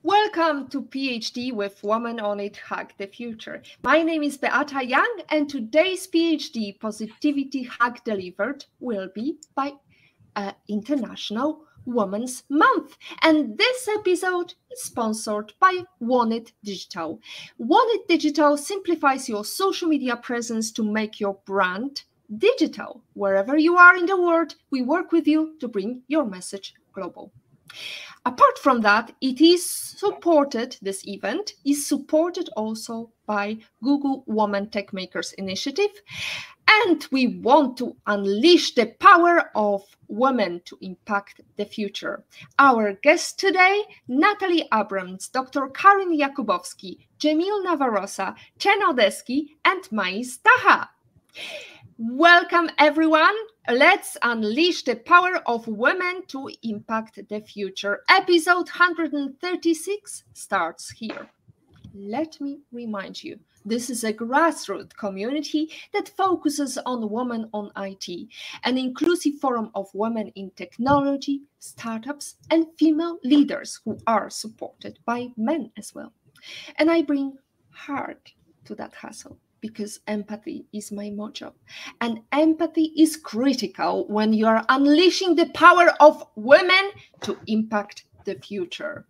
Welcome to PhD with Woman on It, Hack the Future. My name is Beata Young, and today's PhD Positivity Hack delivered will be by International Women's Month. And this episode is sponsored by Wanted Digital. Wanted Digital simplifies your social media presence to make your brand digital. Wherever you are in the world, we work with you to bring your message global. Apart from that, this event is supported also by Google Women Tech Makers Initiative. And we want to unleash the power of women to impact the future. Our guests today, Natalie Abrahams, Dr. Karin Jakubowski, Jemille Navarosa, Chen Odesky, and Mais Taha. Welcome, everyone. Let's unleash the power of women to impact the future. Episode 136 starts here. Let me remind you, this is a grassroots community that focuses on women on IT, an inclusive forum of women in technology, startups, and female leaders who are supported by men as well. And I bring heart to that hustle, because empathy is my motto. And empathy is critical when you are unleashing the power of women to impact the future.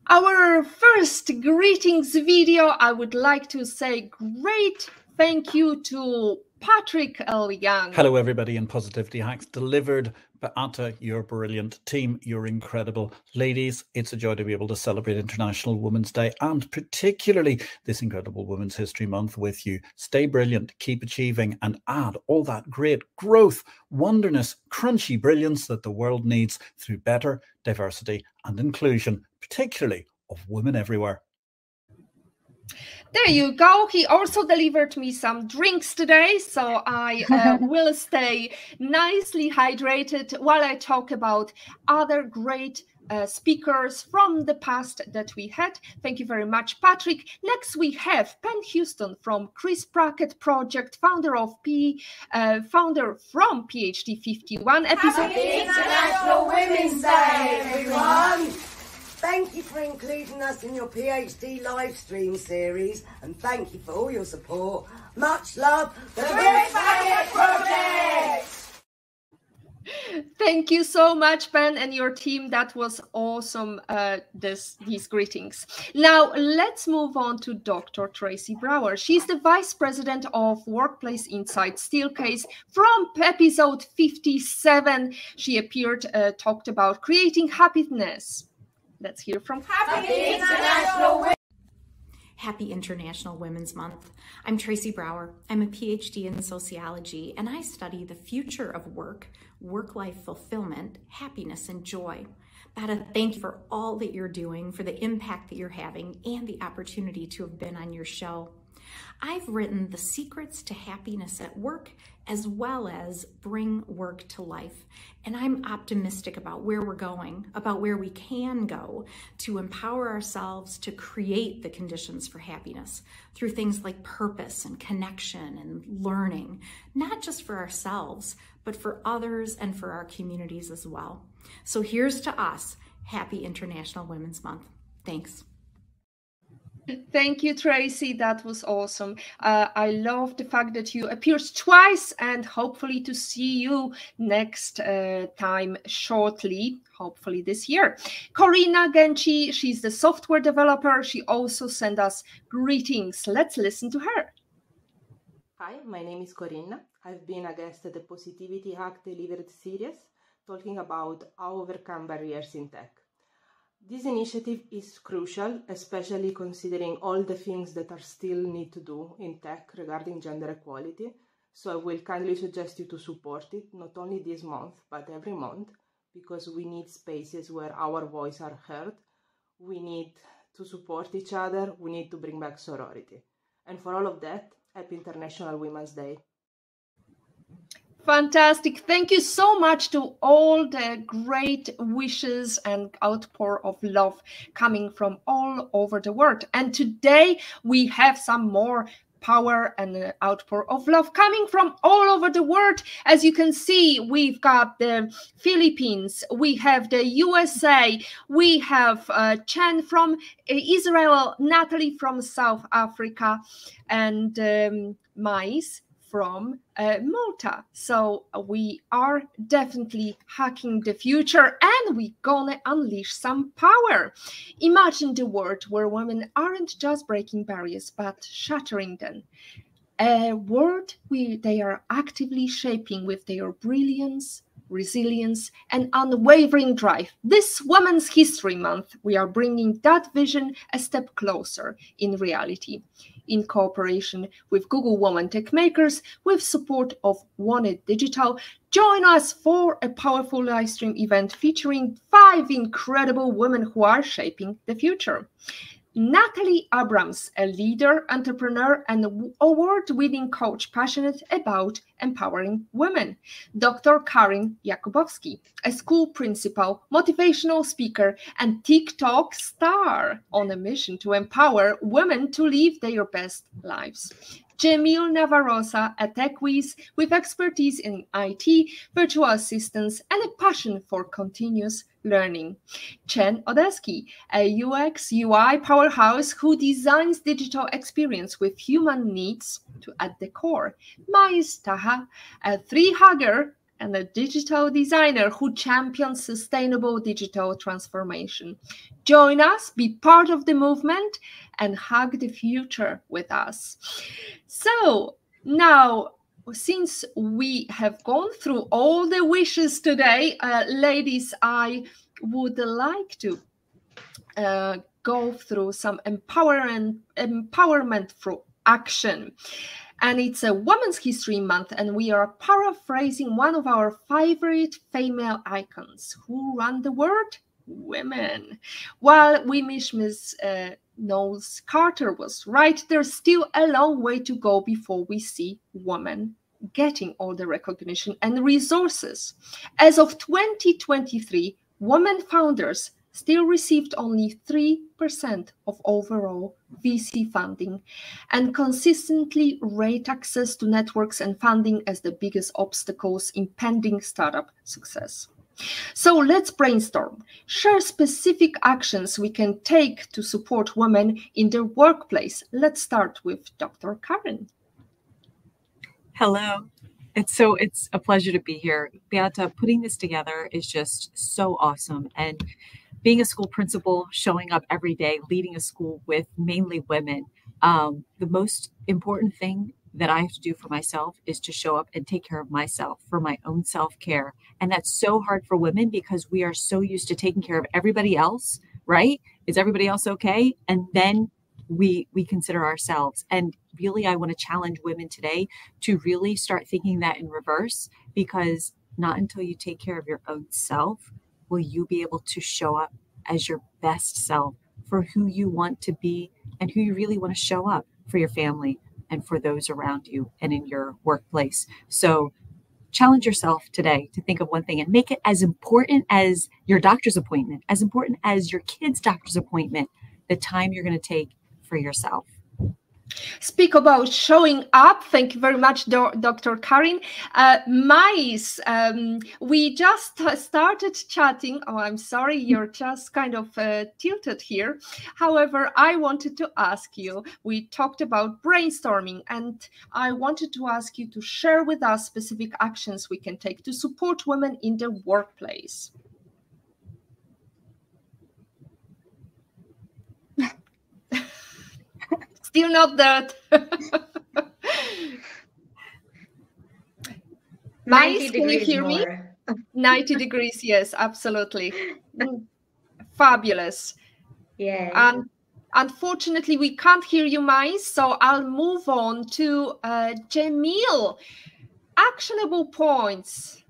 Our first greetings video, I would like to say great thank you to Patrick L. Young. Hello, everybody in Positivity Hacks delivered. Beata, you're brilliant. Team, you're incredible. Ladies, it's a joy to be able to celebrate International Women's Day and particularly this incredible Women's History Month with you. Stay brilliant, keep achieving, and add all that great growth, wonderness, crunchy brilliance that the world needs through better diversity and inclusion, particularly of women everywhere. There you go. He also delivered me some drinks today, so I will stay nicely hydrated while I talk about other great speakers from the past that we had. Thank you very much, Patrick. Next, we have Penn Houston from Chris Prackett Project, founder from PhD 51 episode. Happy International Women's Day, everyone! Thank you for including us in your PhD live stream series, and thank you for all your support. Much love, the Chris Prackett Project! Thank you so much, Ben, and your team. That was awesome, these greetings. Now, let's move on to Dr. Tracy Brower. She's the Vice President of Workplace Insight Steelcase from episode 57. She appeared, talked about creating happiness. Let's hear from Happy International Women's Month. I'm Tracy Brower. I'm a PhD in sociology, and I study the future of work, work-life fulfillment, happiness, and joy. Beata, thank you for all that you're doing, for the impact that you're having, and the opportunity to have been on your show. I've written The Secrets to Happiness at Work, as well as Bring Work to Life. And I'm optimistic about where we're going, about where we can go to empower ourselves to create the conditions for happiness through things like purpose and connection and learning, not just for ourselves, but for others and for our communities as well. So here's to us. Happy International Women's Month. Thanks. Thank you, Tracy. That was awesome. I love the fact that you appeared twice, and hopefully to see you next time shortly, hopefully this year. Corina Genchi, she's the software developer. She also sent us greetings. Let's listen to her. Hi, my name is Corina. I've been a guest at the Positivity Hack Delivered series, talking about how overcome barriers in tech. This initiative is crucial, especially considering all the things that are still need to do in tech regarding gender equality. So I will kindly suggest you to support it, not only this month, but every month, because we need spaces where our voices are heard. We need to support each other. We need to bring back sorority. And for all of that, happy International Women's Day. Fantastic. Thank you so much to all the great wishes and outpour of love coming from all over the world. And today we have some more power and an outpour of love coming from all over the world. As you can see, we've got the Philippines, we have the USA, we have Chen from Israel, Natalie from South Africa, and Mais from Malta. So we are definitely hacking the future, and we're gonna unleash some power. Imagine the world where women aren't just breaking barriers, but shattering them. A world they are actively shaping with their brilliance, resilience, and unwavering drive. This Women's History Month, we are bringing that vision a step closer in reality. In cooperation with Google Woman Tech Makers, with support of Wanted Digital, join us for a powerful live stream event featuring 5 incredible women who are shaping the future. Natalie Abrahams, a leader, entrepreneur, and award-winning coach passionate about empowering women. Dr. Karin Jakubowski, a school principal, motivational speaker, and TikTok star on a mission to empower women to live their best lives. Jemille Navarosa, a tech whiz with expertise in IT, virtual assistants, and a passion for continuous learning. Chen Odesky, a UX UI powerhouse who designs digital experience with human needs at the core. Mais Taha, a treehugger and a digital designer who champions sustainable digital transformation. Join us, be part of the movement, and hug the future with us. So now, since we have gone through all the wishes today, ladies, I would like to go through some empowerment through action. And it's a Women's History Month, and we are paraphrasing one of our favorite female icons. Who run the world? Women. While we wish Miss Knowles Carter was right, there's still a long way to go before we see women getting all the recognition and resources. As of 2023, women founders still received only 3% of overall VC funding and consistently rate access to networks and funding as the biggest obstacles impending startup success. So let's brainstorm, share specific actions we can take to support women in their workplace. Let's start with Dr. Karin. Hello. It's a pleasure to be here. Beata, putting this together is just so awesome. And being a school principal, showing up every day, leading a school with mainly women, the most important thing that I have to do for myself is to show up and take care of myself for my own self-care. And that's so hard for women because we are so used to taking care of everybody else, right? Is everybody else okay? And then we consider ourselves. And really, I want to challenge women today to really start thinking that in reverse, because not until you take care of your own self will you be able to show up as your best self for who you want to be and who you really want to show up for your family and for those around you and in your workplace. So challenge yourself today to think of one thing and make it as important as your doctor's appointment, as important as your kid's doctor's appointment, the time you're going to take for yourself. Speak about showing up. Thank you very much, Dr. Karin. Mais, we just started chatting. Oh, I'm sorry, you're just kind of tilted here. However, I wanted to ask you, we talked about brainstorming, and I wanted to ask you to share with us specific actions we can take to support women in the workplace. Still not that. 90 can you hear me? 90 degrees, yes, absolutely. Fabulous. Yeah. Unfortunately, we can't hear you, Mais, so I'll move on to Jemille. Actionable points.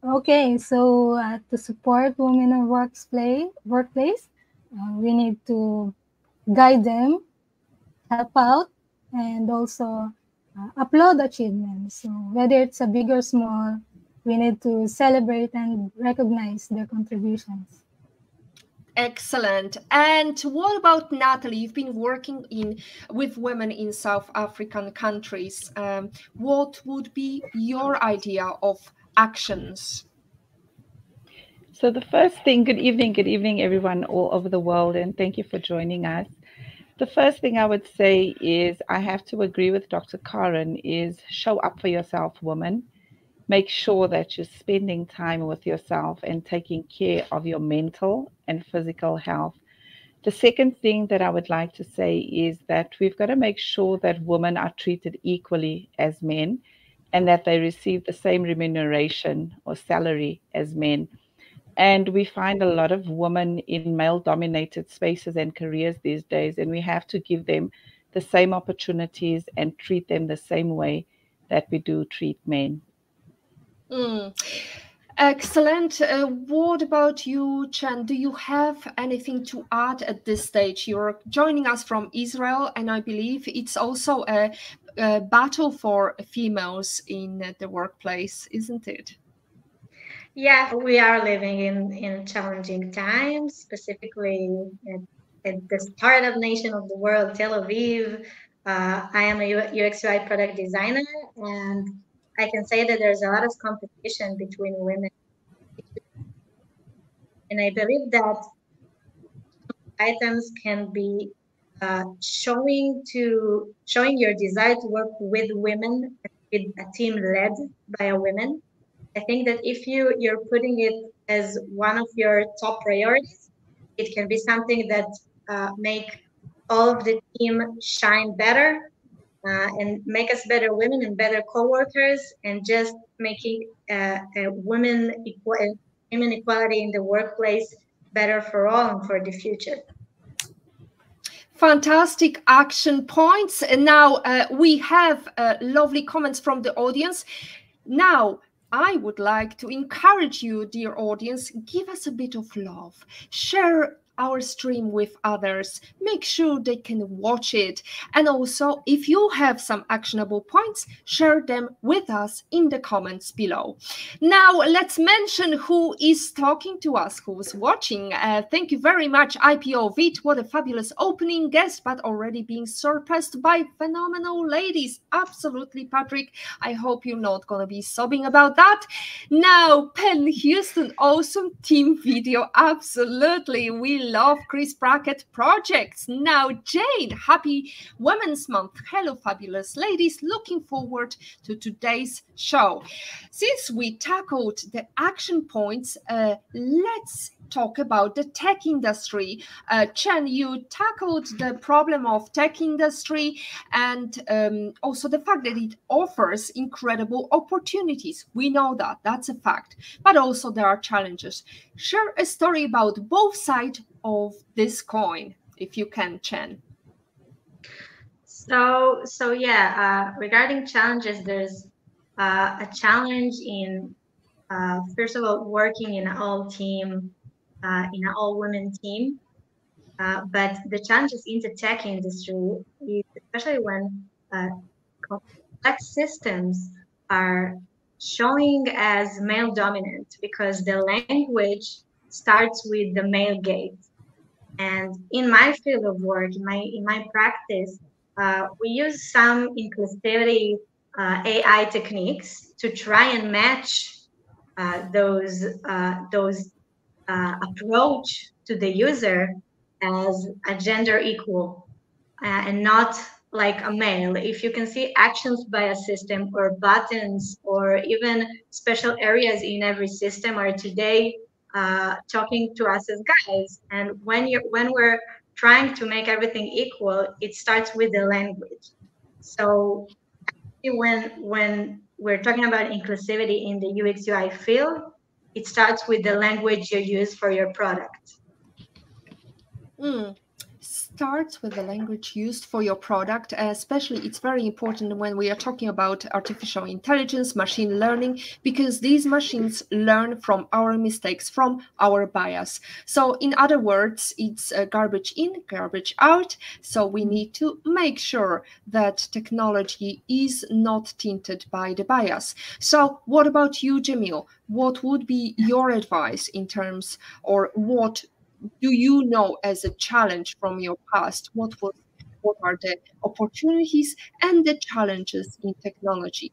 Okay, so to support women in workplace, we need to guide them, help out, and also applaud achievements. So whether it's a big or small, we need to celebrate and recognize their contributions. Excellent. And what about Natalie? You've been working with women in South African countries. What would be your idea of actions? So the first thing, good evening, everyone all over the world, and thank you for joining us. The first thing I would say is I have to agree with Dr. Karen is show up for yourself, woman. Make sure that you're spending time with yourself and taking care of your mental and physical health. The second thing that I would like to say is that we've got to make sure that women are treated equally as men and that they receive the same remuneration or salary as men. And we find a lot of women in male-dominated spaces and careers these days, and we have to give them the same opportunities and treat them the same way that we do treat men. Excellent. What about you, Chen? Do you have anything to add at this stage? You're joining us from Israel, and I believe it's also a battle for females in the workplace, isn't it? Yeah, we are living in challenging times, specifically at the startup nation of the world, Tel Aviv. I am a UX UI product designer, and I can say that there's a lot of competition between women. And I believe that items can be showing your desire to work with women, with a team led by a woman. I think that if you're putting it as one of your top priorities, it can be something that make all of the team shine better and make us better women and better co-workers, and just making women equality in the workplace better for all and for the future. Fantastic action points. And now we have lovely comments from the audience. Now, I would like to encourage you, dear audience, give us a bit of love. Share our stream with others. Make sure they can watch it. And also, if you have some actionable points, share them with us in the comments below. Now, let's mention who is talking to us, who's watching. Thank you very much, IPO Vit. What a fabulous opening guest, but already being surpassed by phenomenal ladies. Absolutely, Patrick. I hope you're not going to be sobbing about that. Now, Penn Houston, awesome team video. Absolutely. We love Chris Brackett projects. Now, Jane, happy Women's Month. Hello, fabulous ladies. Looking forward to today's show. Since we tackled the action points, let's talk about the tech industry. Chen, you tackled the problem of tech industry and also the fact that it offers incredible opportunities. We know that, that's a fact, but also there are challenges. Share a story about both sides of this coin, if you can, Chen. So yeah, regarding challenges, there's a challenge in first of all working in an all-women team. But the challenges in the tech industry, especially when complex systems are showing as male dominant, because the language starts with the male gaze. And in my field of work, in my practice, we use some inclusivity AI techniques to try and match those approach to the user as a gender equal and not like a male. If you can see actions by a system or buttons or even special areas in every system are today talking to us as guys. And when we're trying to make everything equal, it starts with the language. So when we're talking about inclusivity in the UX UI field, it starts with the language you use for your product. Starts with the language used for your product. Especially, it's very important when we are talking about artificial intelligence, machine learning, because these machines learn from our mistakes, from our bias. So in other words, it's garbage in, garbage out. So we need to make sure that technology is not tinted by the bias. So what about you, Jemille? What would be your advice in terms, or what do you know as a challenge from your past? What are the opportunities and the challenges in technology?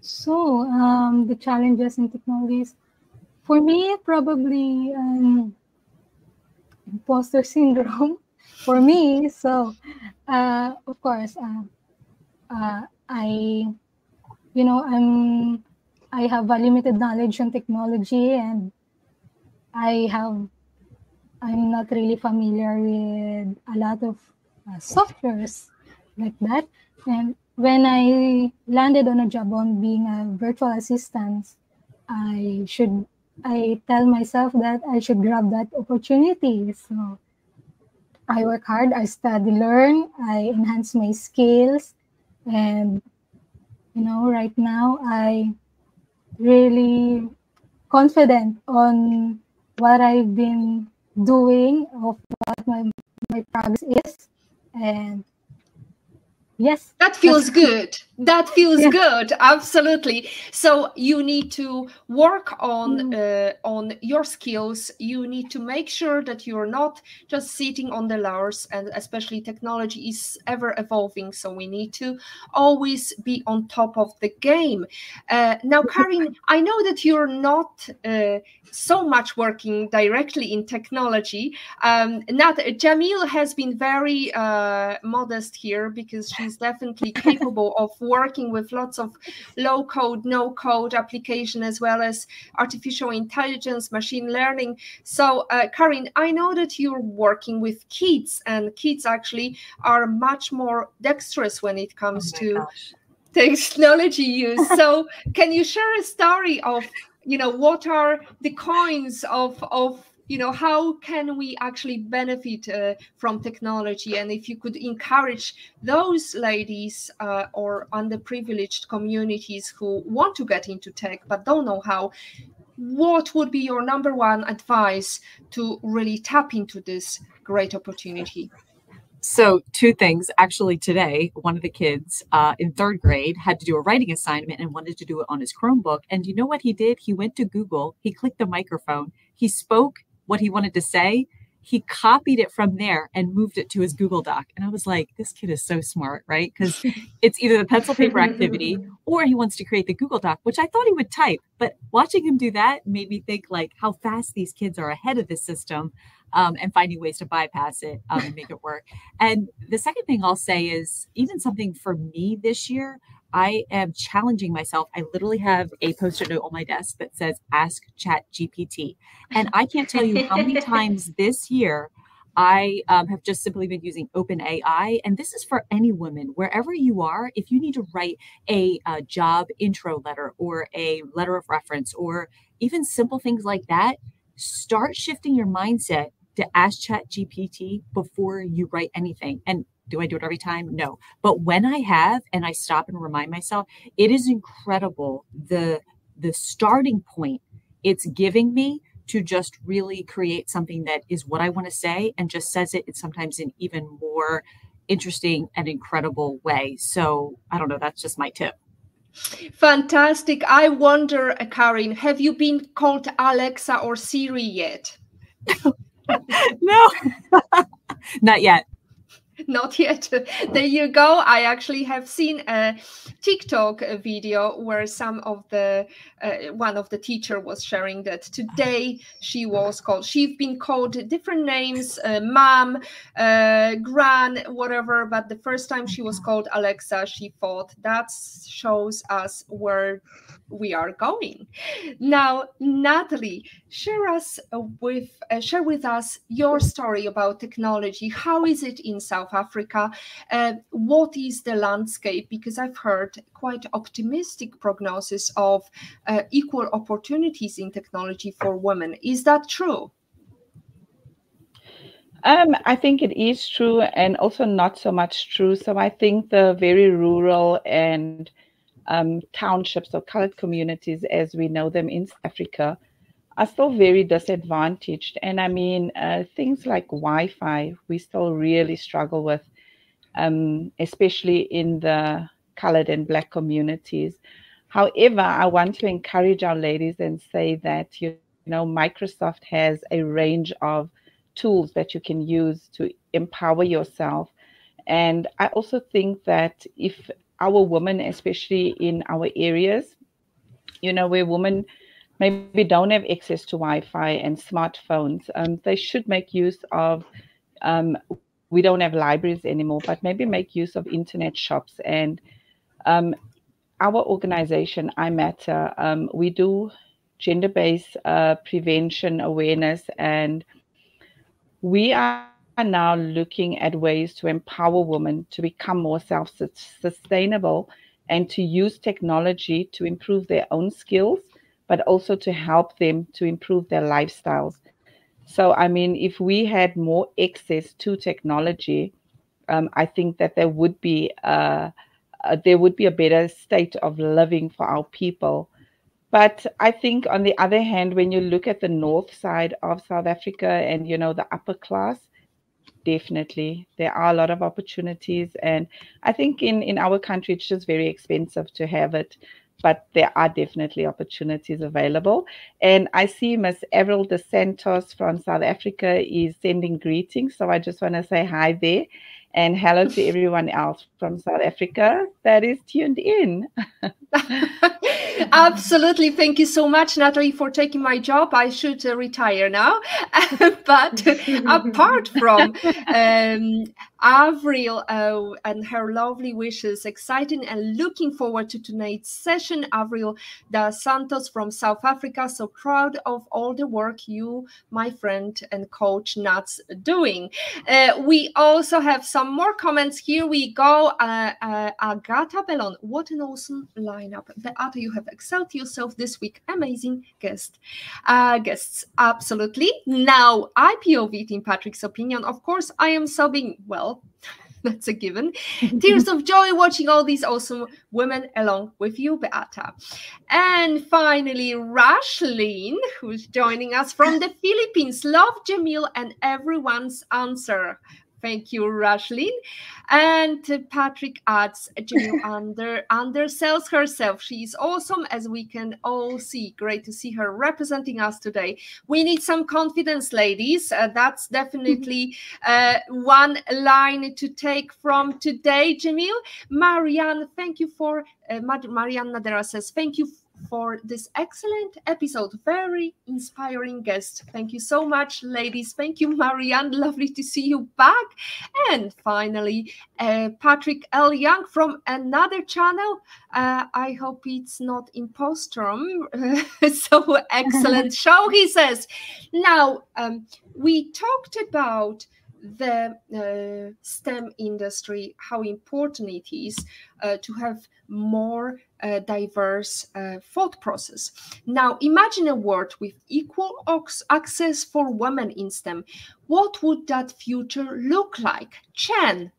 So the challenges in technologies, for me, probably imposter syndrome for me. So of course, I I have a limited knowledge on technology, and I'm not really familiar with a lot of softwares like that. And when I landed on a job on being a virtual assistant, I tell myself that I should grab that opportunity. So I work hard, I study, learn, I enhance my skills, and right now I really confident on what I've been doing, of what my progress is, and yes, that feels good. That feels yeah. good. Absolutely. So you need to work on your skills. You need to make sure that you're not just sitting on the laurels, and especially technology is ever evolving. So we need to always be on top of the game. Now, Karin, I know that you're not so much working directly in technology. Jemille has been very modest here, because she's definitely capable of working with lots of low code, no code application, as well as artificial intelligence, machine learning. So Karin, I know that you're working with kids, and kids actually are much more dexterous when it comes to technology use. So can you share a story of, what are the coins of how can we actually benefit from technology? And if you could encourage those ladies or underprivileged communities who want to get into tech but don't know how, what would be your number one advice to really tap into this great opportunity? So 2 things. Actually, today, one of the kids in 3rd grade had to do a writing assignment and wanted to do it on his Chromebook. And you know what he did? He went to Google, he clicked the microphone, he spoke what he wanted to say, he copied it from there and moved it to his Google Doc. And I was like, this kid is so smart, right? Because it's either the pencil paper activity or he wants to create the Google Doc, which I thought he would type. But watching him do that made me think like how fast these kids are ahead of the system. And finding ways to bypass it and make it work. And the second thing I'll say is even something for me this year, I am challenging myself. I literally have a Post-it note on my desk that says, ask ChatGPT. And I can't tell you how many times this year I have just simply been using OpenAI. And this is for any woman, wherever you are. If you need to write a job intro letter or a letter of reference, or even simple things like that, start shifting your mindset to ask ChatGPT before you write anything. And do I do it every time? No. But when I have, and I stop and remind myself, it is incredible the starting point it's giving me to just really create something that is what I want to say, and just says it sometimes in even more interesting and incredible way. So I don't know, that's just my tip. Fantastic. I wonder, Karin, have you been called Alexa or Siri yet? No, not yet. Not yet. There you go. I actually have seen a TikTok video where some of the one of the teacher was sharing that today she's been called different names, mom, gran, whatever, but the first time she was called Alexa, she thought that shows us where we are going. Now, Natalie, share with us your story about technology. How is it in South Africa? What is the landscape? Because I've heard quite optimistic prognosis of equal opportunities in technology for women. Is that true? I think it is true, and also not so much true. So I think the very rural and townships or colored communities, as we know them in South Africa, are still very disadvantaged. And I mean, things like Wi-Fi, we still really struggle with, especially in the colored and Black communities. However, I want to encourage our ladies and say that, Microsoft has a range of tools that you can use to empower yourself. And I also think that if our women, especially in our areas, where women maybe don't have access to Wi-Fi and smartphones, they should make use of, we don't have libraries anymore, but maybe make use of internet shops. And our organization, I Matter, we do gender-based prevention awareness, and we are now looking at ways to empower women to become more self-sustainable and to use technology to improve their own skills, but also to help them to improve their lifestyles. So, I mean, if we had more access to technology, I think that there would be a better state of living for our people. But I think, on the other hand, when you look at the north side of South Africa and, the upper class, definitely there are a lot of opportunities. And I think in our country, it's just very expensive to have it. But there are definitely opportunities available. And I see Miss Avril De Santos from South Africa is sending greetings. So I just want to say hi there. And hello to everyone else from South Africa that is tuned in. Absolutely. Thank you so much, Natalie, for taking my job. I should retire now. But apart from Avril and her lovely wishes, exciting and looking forward to tonight's session, Avril De Santos from South Africa. So proud of all the work you, my friend and coach Nat's doing. We also have some more comments. Here we go. Agata Bellon, what an awesome lineup. Beata, you have excelled yourself this week. Amazing guests, absolutely. Now, I POV in Patrick's opinion. Of course, I am sobbing. Well, that's a given. Tears of joy watching all these awesome women along with you, Beata. And finally, Rashlyn, who's joining us from the Philippines. Love Jemille and everyone's answer. Thank you, Rashlyn. And Patrick adds, Jemille undersells herself. She is awesome, as we can all see. Great to see her representing us today. We need some confidence, ladies. That's definitely one line to take from today, Jemille. Marianne, thank you for, Marianne Nadera says, thank you for this excellent episode. Very inspiring guest. Thank you so much, ladies. Thank you, Marianne. Lovely to see you back. And finally, Patrick L. Young from another channel. I hope it's not Impostrum. So excellent show, he says. Now, we talked about the STEM industry, how important it is to have more diverse thought process. Now, imagine a world with equal access for women in STEM. What would that future look like? Chen,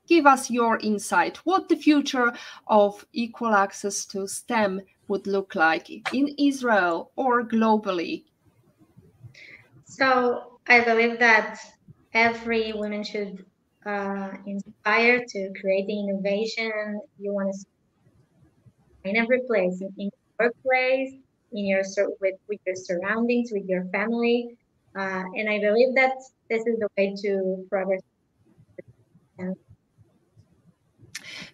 give us your insight. What the future of equal access to STEM would look like in Israel or globally? So I believe that every woman should inspire to create the innovation you want to see in every place, in your workplace, in your with your surroundings, with your family, and I believe that this is the way to progress.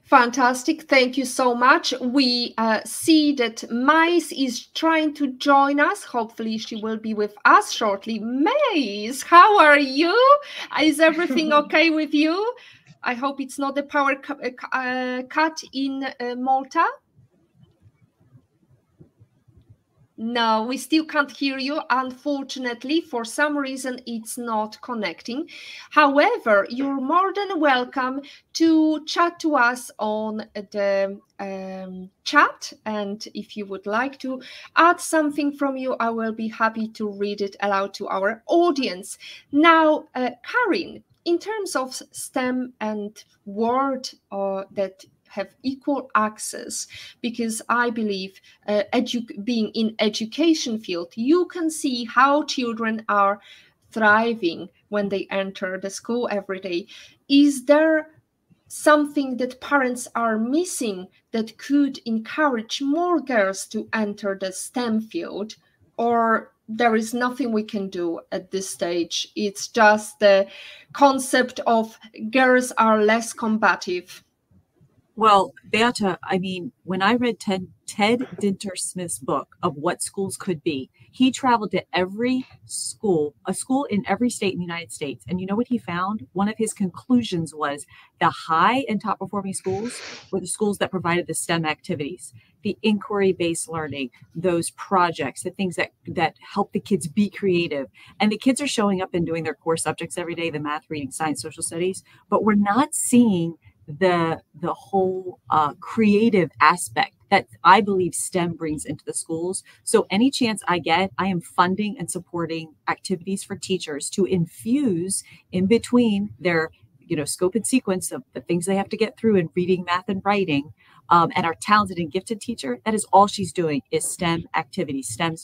Fantastic. Thank you so much. We see that Mais is trying to join us. Hopefully she will be with us shortly. Mais, how are you? Is everything okay with you? I hope it's not a power cut in Malta. No, we still can't hear you. Unfortunately, for some reason, it's not connecting. However, you're more than welcome to chat to us on the chat. And if you would like to add something from you, I will be happy to read it aloud to our audience. Now, Karin, in terms of STEM and word that have equal access, because I believe being in education field, you can see how children are thriving when they enter the school every day. Is there something that parents are missing that could encourage more girls to enter the STEM field? Or there is nothing we can do at this stage. It's just the concept of girls are less combative. Well, Beata, I mean, when I read Ted Dintersmith's book of what schools could be, he traveled to every school, a school in every state in the United States. And you know what he found? One of his conclusions was the high and top performing schools were the schools that provided the STEM activities, the inquiry-based learning, those projects, the things that help the kids be creative. And the kids are showing up and doing their core subjects every day, the math, reading, science, social studies, but we're not seeing the whole creative aspect that I believe STEM brings into the schools. So any chance I get, I am funding and supporting activities for teachers to infuse in between their, scope and sequence of the things they have to get through in reading, math, and writing. And our talented and gifted teacher, that is all she's doing is STEM activities, STEM.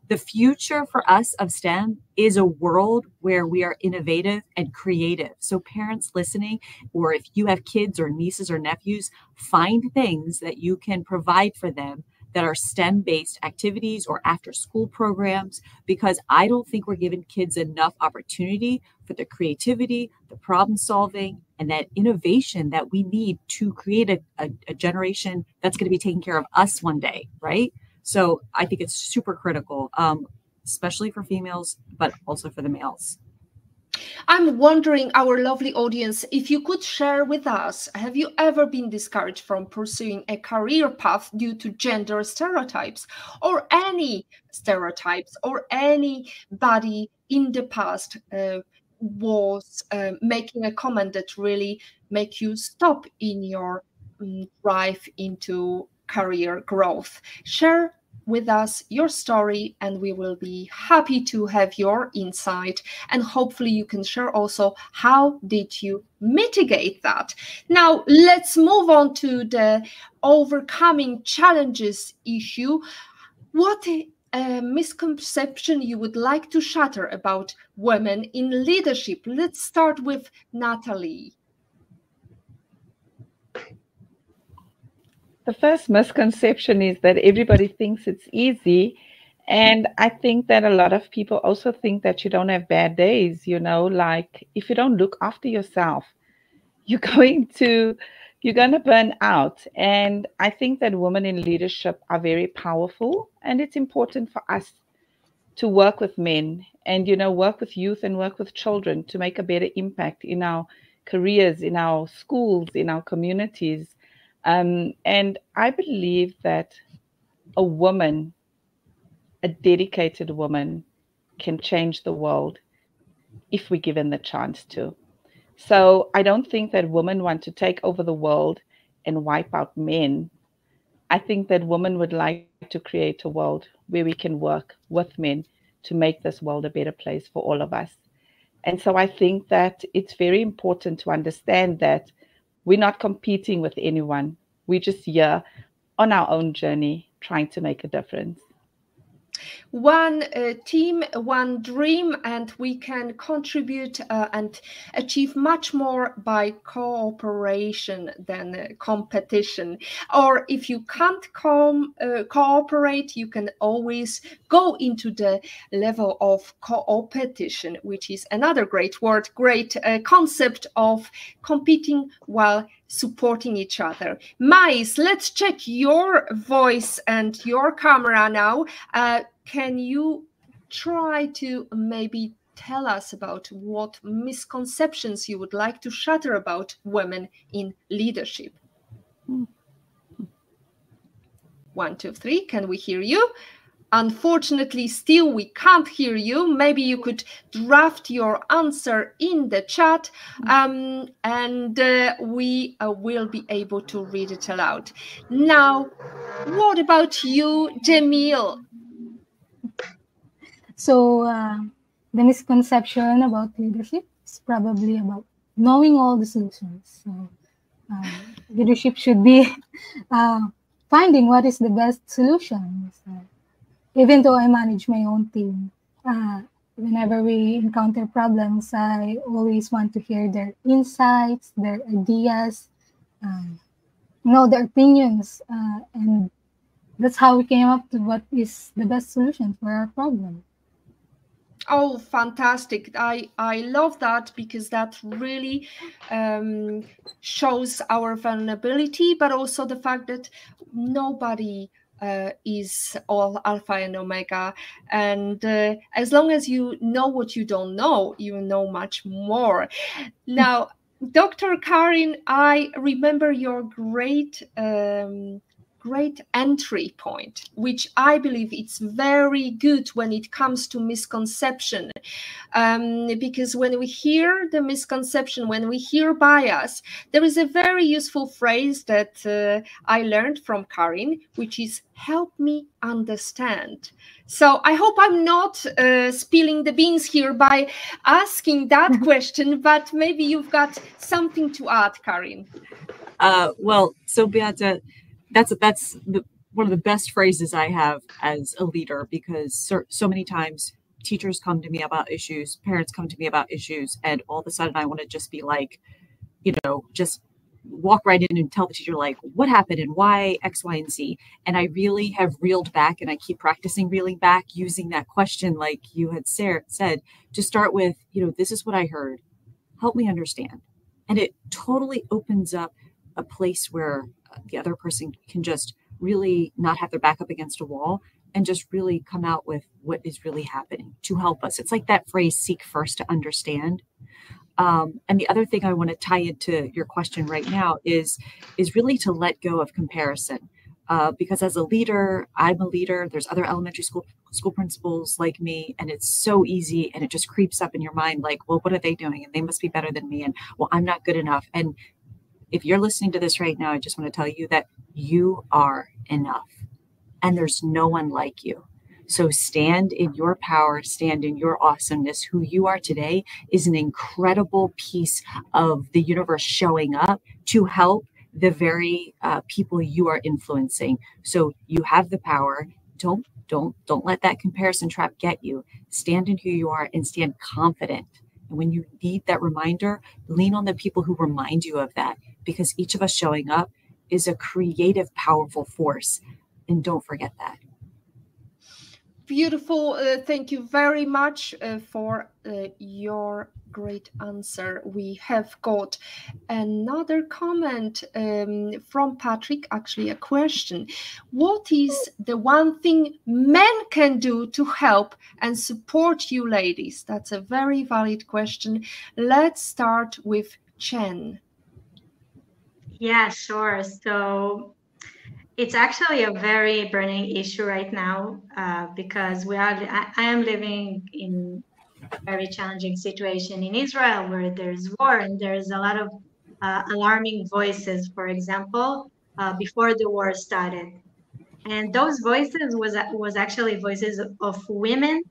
The future for us of STEM is a world where we are innovative and creative. So parents listening, or if you have kids or nieces or nephews, find things that you can provide for them that are STEM-based activities or after-school programs, because I don't think we're giving kids enough opportunity for the creativity, the problem-solving, and that innovation that we need to create a generation that's going to be taking care of us one day, right? So I think it's super critical, especially for females, but also for the males. I'm wondering, our lovely audience, if you could share with us, have you ever been discouraged from pursuing a career path due to gender stereotypes, or any stereotypes, or anybody in the past was making a comment that really make you stop in your drive into career growth? Share with us your story, and we will be happy to have your insight, and hopefully you can share also how did you mitigate that. Now let's move on to the overcoming challenges issue. What misconception you would like to shatter about women in leadership? Let's start with Natalie. The first misconception is that everybody thinks it's easy. And I think that a lot of people also think that you don't have bad days, like if you don't look after yourself, you're going to burn out. And I think that women in leadership are very powerful, and it's important for us to work with men and, work with youth and work with children to make a better impact in our careers, in our schools, in our communities. And I believe that a woman, a dedicated woman, can change the world if we're given the chance to. So I don't think that women want to take over the world and wipe out men. I think that women would like to create a world where we can work with men to make this world a better place for all of us. And so I think that it's very important to understand that we're not competing with anyone. We're just here on our own journey, trying to make a difference. One team, one dream, and we can contribute and achieve much more by cooperation than competition. Or if you can't cooperate, you can always go into the level of co-opetition, which is another great word, great concept of competing while supporting each other. Mais, let's check your voice and your camera now. Can you try to maybe tell us about what misconceptions you would like to shatter about women in leadership? 1, 2, 3. Can we hear you? Unfortunately, still we can't hear you. Maybe you could draft your answer in the chat, and we will be able to read it aloud. Now, what about you, Jemille? So the misconception about leadership is probably about knowing all the solutions. So leadership should be finding what is the best solution. So, even though I manage my own team, whenever we encounter problems, I always want to hear their insights, their ideas, their opinions, and that's how we came up to what is the best solution for our problem. Oh, fantastic. I love that, because that really shows our vulnerability, but also the fact that nobody is all alpha and omega. And as long as you know what you don't know, you know much more. Now, Dr. Karin, I remember your great entry point, which I believe it's very good when it comes to misconception, because when we hear the misconception, when we hear bias, there is a very useful phrase that I learned from Karin, which is "help me understand." So I hope I'm not spilling the beans here by asking that question, but maybe you've got something to add, Karin. Well, so Beata, that's one of the best phrases I have as a leader, because so many times teachers come to me about issues, parents come to me about issues, and all of a sudden I want to just be like, just walk right in and tell the teacher, like, what happened and why X, Y, and Z. And I really have reeled back, and I keep practicing reeling back using that question, like you had said, to start with, this is what I heard. Help me understand. And it totally opens up a place where the other person can just really not have their back up against a wall and just really come out with what is really happening to help us. It's like that phrase, seek first to understand. And the other thing I want to tie into your question right now is really to let go of comparison. Because as a leader, I'm a leader. There's other elementary school principals like me, and it's so easy, and it just creeps up in your mind like, well, what are they doing? And they must be better than me. And well, I'm not good enough. And if you're listening to this right now, I just want to tell you that you are enough, and there's no one like you. So stand in your power, stand in your awesomeness. Who you are today is an incredible piece of the universe showing up to help the very people you are influencing. So you have the power. Don't let that comparison trap get you. Stand in who you are and stand confident. And when you need that reminder, lean on the people who remind you of that, because each of us showing up is a creative, powerful force. And don't forget that. Beautiful. Thank you very much for your great answer. We have got another comment from Patrick, actually a question. What is the one thing men can do to help and support you ladies? That's a very valid question. Let's start with Chen. Yeah, sure. So it's actually a very burning issue right now because I am living in a very challenging situation in Israel where there's war and there's a lot of alarming voices, for example, before the war started. And those voices was actually voices of women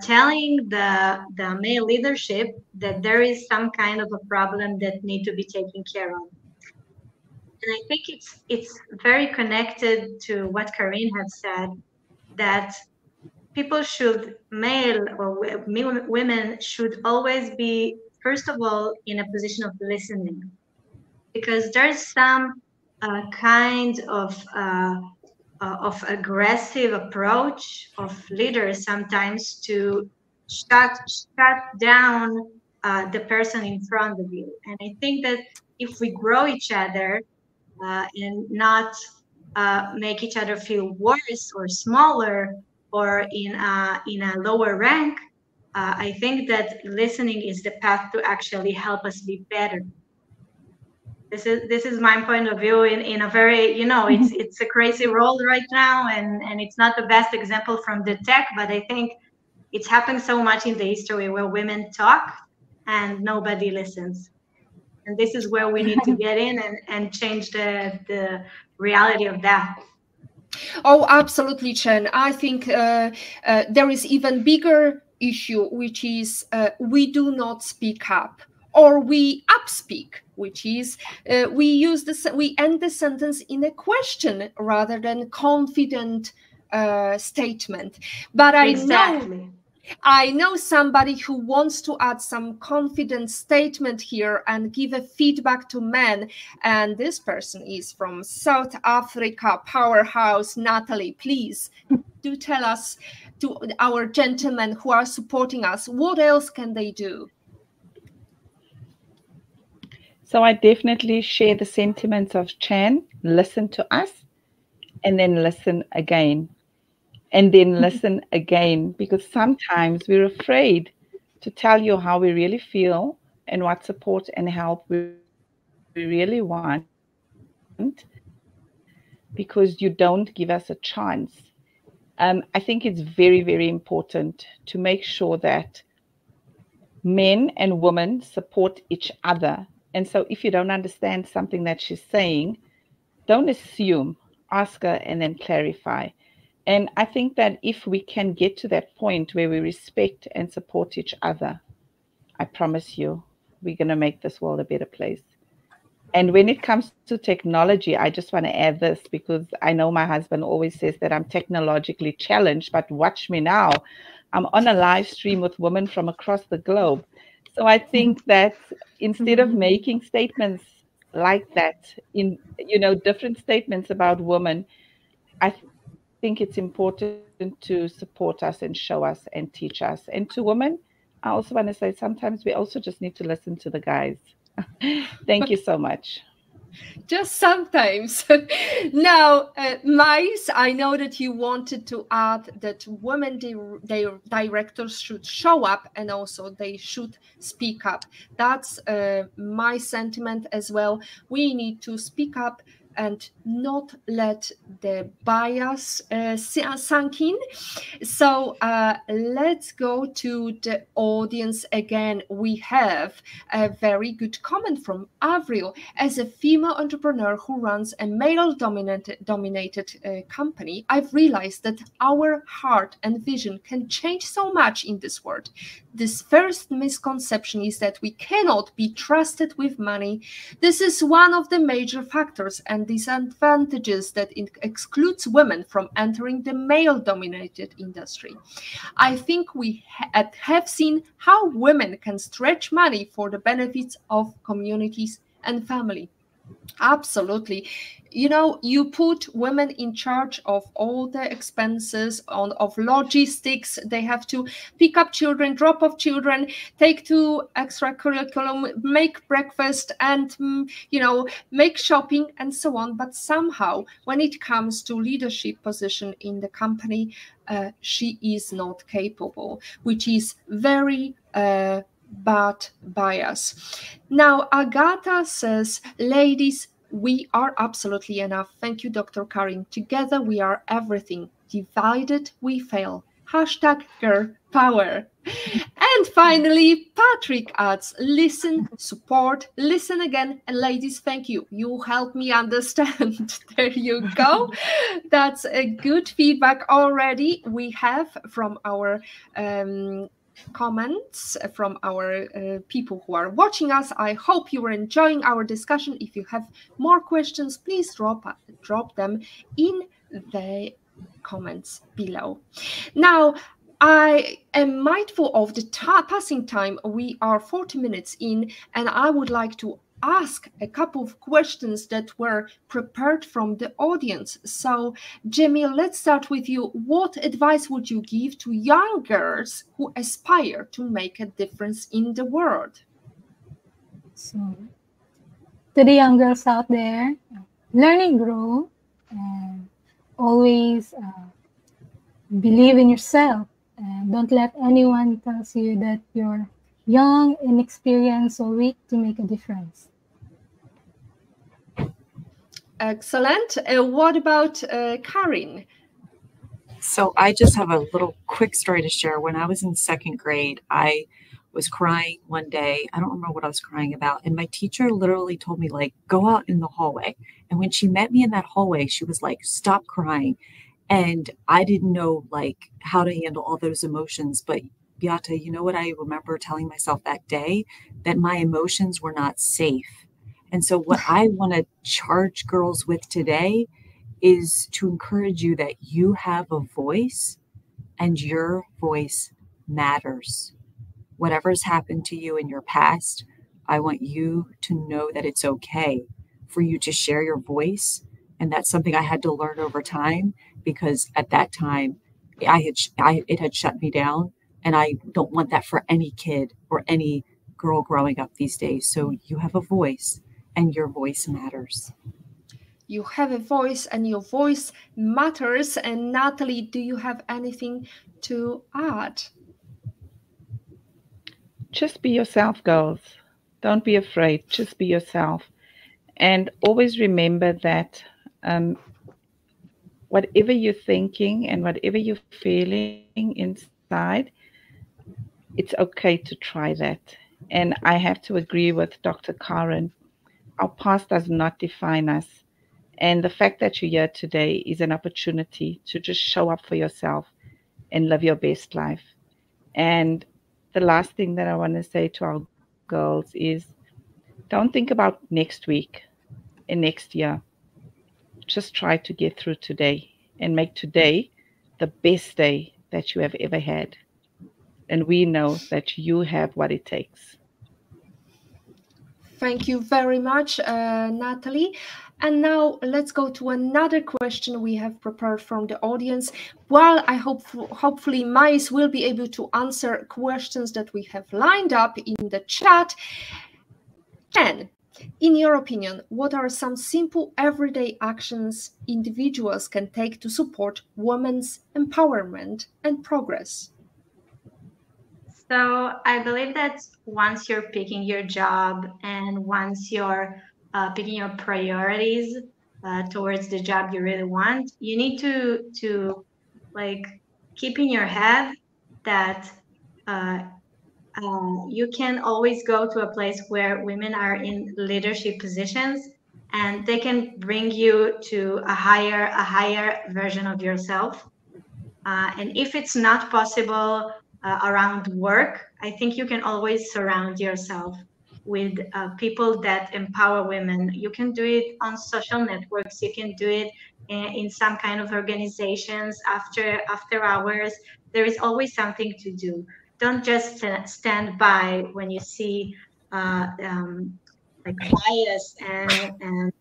telling the male leadership that there is some kind of a problem that need to be taken care of. And I think it's very connected to what Karin had said, that people should, male or women should always be, first of all, in a position of listening, because there's some kind of aggressive approach of leaders sometimes to shut down the person in front of you. And I think that if we grow each other, and not make each other feel worse or smaller or in a lower rank, I think that listening is the path to actually help us be better. This is my point of view in a very, it's a crazy world right now, and it's not the best example from the tech, but I think it's happened so much in the history where women talk and nobody listens. And this is where we need to get in and change the reality of that. Oh, absolutely, Chen. I think there is even bigger issue, which is we do not speak up, or we upspeak, which is we end the sentence in a question rather than confident statement. But I exactly. I know somebody who wants to add some confident statement here and give a feedback to men. And this person is from South Africa, powerhouse. Natalie, please do tell us, to our gentlemen who are supporting us, what else can they do? So I definitely share the sentiments of Chen. Listen to us and then listen again. And then listen again, because sometimes we're afraid to tell you how we really feel and what support and help we really want, because you don't give us a chance. I think it's very, very important to make sure that men and women support each other. And so if you don't understand something that she's saying, don't assume, ask her and then clarify. And I think that if we can get to that point where we respect and support each other, I promise you, we're going to make this world a better place. And when it comes to technology, I just want to add this, because I know my husband always says that I'm technologically challenged, but watch me now. I'm on a live stream with women from across the globe. So I think that instead of making statements like that, in, you know, different statements about women, I think it's important to support us and show us and teach us. And to women, I also want to say sometimes we also just need to listen to the guys. Thank you so much. Just sometimes. Now, Mais, I know that you wanted to add that women directors should show up and also they should speak up. That's my sentiment as well. We need to speak up and not let the bias sink in. So let's go to the audience again. We have a very good comment from Avril. As a female entrepreneur who runs a male-dominated company, I've realized that our heart and vision can change so much in this world. This first misconception is that we cannot be trusted with money. This is one of the major factors and disadvantages that excludes women from entering the male-dominated industry. I think we have seen how women can stretch money for the benefits of communities and family. Absolutely. You know, you put women in charge of all the expenses of logistics. They have to pick up children, drop off children, take to extracurriculum, make breakfast, and, you know, make shopping and so on. But somehow, when it comes to leadership position in the company, she is not capable, which is very bad bias. Now, Agatha says, ladies, we are absolutely enough. Thank you, Dr. Karin. Together we are everything. Divided we fail. Hashtag girl power. And finally, Patrick adds, listen, support, listen again. And ladies, thank you. You help me understand. There you go. That's a good feedback already we have from our comments from our people who are watching us. I hope you are enjoying our discussion. If you have more questions, please drop them in the comments below. Now, I am mindful of the passing time. We are 40 minutes in, and I would like to ask a couple of questions that were prepared from the audience. So, Jemille, let's start with you. What advice would you give to young girls who aspire to make a difference in the world? So, to the young girls out there, learn and grow, and always believe in yourself, and don't let anyone tell you that you're young, inexperienced, or weak to make a difference. Excellent. What about Karin? So I just have a little quick story to share. When I was in second grade, I was crying one day. I don't remember what I was crying about. And my teacher literally told me, like, go out in the hallway. And when she met me in that hallway, she was like, stop crying. And I didn't know, like, how to handle all those emotions. But Beata, you know what I remember telling myself that day? That my emotions were not safe. And so what I want to charge girls with today is to encourage you that you have a voice and your voice matters. Whatever's happened to you in your past, I want you to know that it's okay for you to share your voice. And that's something I had to learn over time, because at that time it had shut me down. And I don't want that for any kid or any girl growing up these days. So you have a voice, and your voice matters. You have a voice, and your voice matters. And Natalie, do you have anything to add? Just be yourself, girls. Don't be afraid. Just be yourself. And always remember that whatever you're thinking and whatever you're feeling inside, it's okay to try that. And I have to agree with Dr. Karen. Our past does not define us. And the fact that you're here today is an opportunity to just show up for yourself and live your best life. And the last thing that I want to say to our girls is, don't think about next week and next year. Just try to get through today and make today the best day that you have ever had. And we know that you have what it takes. Thank you very much, Natalie. And now let's go to another question we have prepared from the audience. While I hopefully Mais will be able to answer questions that we have lined up in the chat. Chen, in your opinion, what are some simple everyday actions individuals can take to support women's empowerment and progress? So I believe that once you're picking your job and once you're picking your priorities towards the job you really want, you need to like keep in your head that you can always go to a place where women are in leadership positions, and they can bring you to a higher version of yourself. And if it's not possible around work, I think you can always surround yourself with people that empower women. You can do it on social networks. You can do it in some kind of organizations after hours. There is always something to do. Don't just stand by when you see like bias and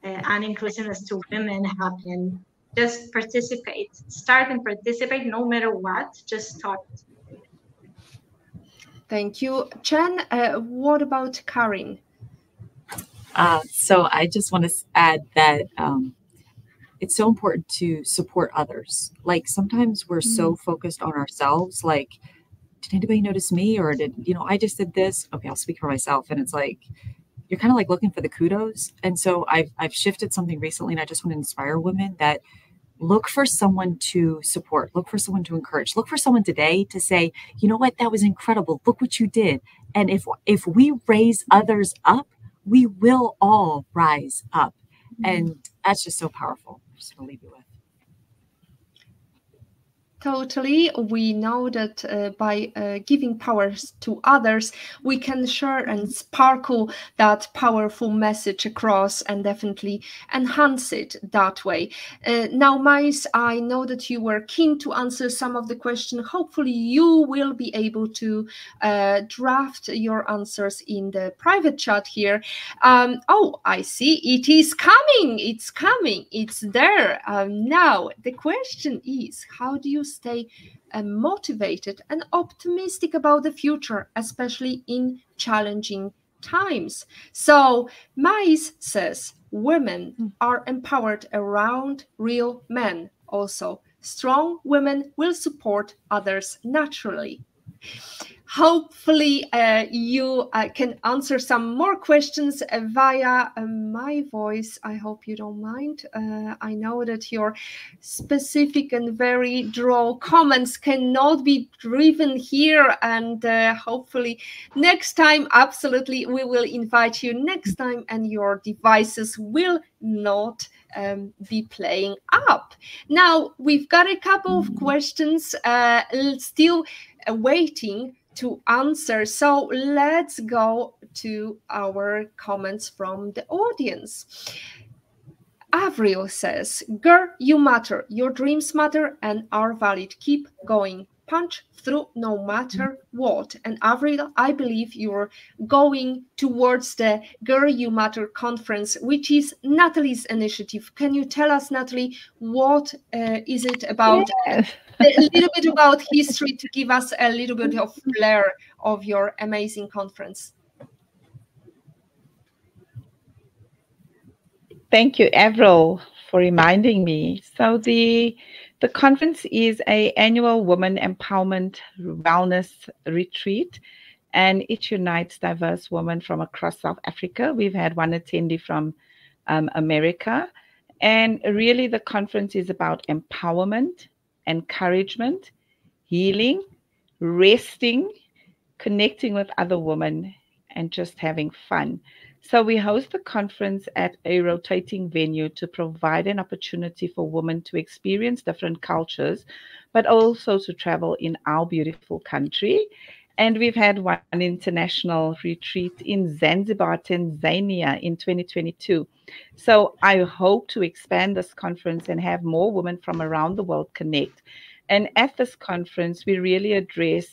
uninclusiveness to women happen. Just participate. Start and participate no matter what. Just start. Thank you. Chen, what about Karin? So I just want to add that it's so important to support others. Like sometimes we're so focused on ourselves, like, did anybody notice me? Or did, I just did this. Okay, I'll speak for myself. And it's like, you're kind of like looking for the kudos. And so I've shifted something recently, and I just want to inspire women that look for someone to support, look for someone to encourage, look for someone today to say, you know what, that was incredible. Look what you did. And if we raise others up, we will all rise up. And that's just so powerful. I'm just going to leave you with. Totally. We know that by giving powers to others, we can share and sparkle that powerful message across and definitely enhance it that way. Now, Mais, I know that you were keen to answer some of the questions. Hopefully, you will be able to draft your answers in the private chat here. Oh, I see. It is coming. It's coming. It's there. Now, the question is, how do you stay motivated and optimistic about the future, especially in challenging times? So Mais says women are empowered around real men. Also, strong women will support others naturally. Hopefully you can answer some more questions via my voice. I hope you don't mind. I know that your specific and very droll comments cannot be driven here, and hopefully next time, absolutely, we will invite you next time, and your devices will not be playing up. Now, we've got a couple of questions still waiting to answer. So let's go to our comments from the audience. Avril says, girl, you matter. Your dreams matter and are valid. Keep going. punch through no matter what. And Avril, I believe you're going towards the Girl You Matter conference, which is Natalie's initiative. Can you tell us, Natalie, what is it about? Yes. A little bit about history to give us a little bit of flair of your amazing conference. Thank you, Avril, for reminding me. So the conference is an annual women empowerment wellness retreat, and it unites diverse women from across South Africa. We've had one attendee from America, and really the conference is about empowerment, encouragement, healing, resting, connecting with other women, and just having fun. So we host the conference at a rotating venue to provide an opportunity for women to experience different cultures, but also to travel in our beautiful country. And we've had one international retreat in Zanzibar, Tanzania in 2022. So I hope to expand this conference and have more women from around the world connect. And at this conference, we really address